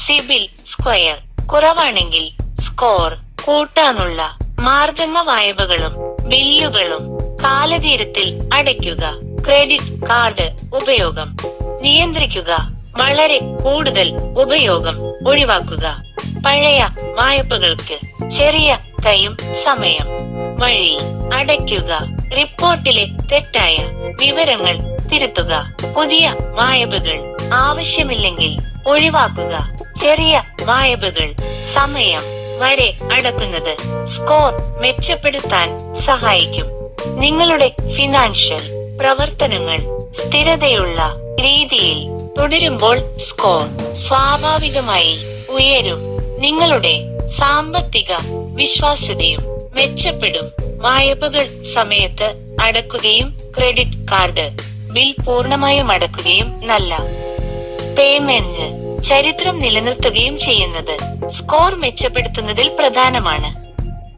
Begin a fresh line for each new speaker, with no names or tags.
CIBIL square കുറവാണെങ്കിൽ score കൂട്ടാനുള്ള മാർഗങ്ങ വായ്പകളും ബില്ലുകളും കാലതീരത്തിൽ അടയ്ക്കുക. ക്രെഡിറ്റ് കാർഡ് ഉപയോഗം നിയന്ത്രിക്കുക. വളരെ കൂടുതൽ ഉപയോഗം ഒഴിവാക്കുക. പഴയ വായ്പകൾക്ക് ചെറിയ ടൈം സമയം വഴി അടയ്ക്കുക. റിപ്പോർട്ടിലെ തെറ്റായ വിവരങ്ങൾ തിരുത്തുക. പുതിയ വായ്പകൾ ആവശ്യമില്ലെങ്കിൽ ഒഴിവാക്കുക. ചെറിയ വായ്പകൾ സമയം വരെ അടക്കുന്നത് സ്കോർ മെച്ചപ്പെടുത്താൻ സഹായിക്കും. നിങ്ങളുടെ ഫിനാൻഷ്യൽ പ്രവർത്തനങ്ങൾ സ്ഥിരതയുള്ള രീതിയിൽ തുടരുമ്പോൾ സ്കോർ സ്വാഭാവികമായി ഉയരും. നിങ്ങളുടെ സാമ്പത്തിക വിശ്വാസ്യതയും മെച്ചപ്പെടും. വായ്പകൾ സമയത്ത് അടക്കുകയും ക്രെഡിറ്റ് കാർഡ് ബിൽ പൂർണ്ണമായും അടക്കുകയും നല്ല പേയ്മെന്റ് ചരിത്രം നിലനിർത്തുകയും ചെയ്യുന്നത് സ്കോർ മെച്ചപ്പെടുത്തുന്നതിൽ പ്രധാനമാണ്.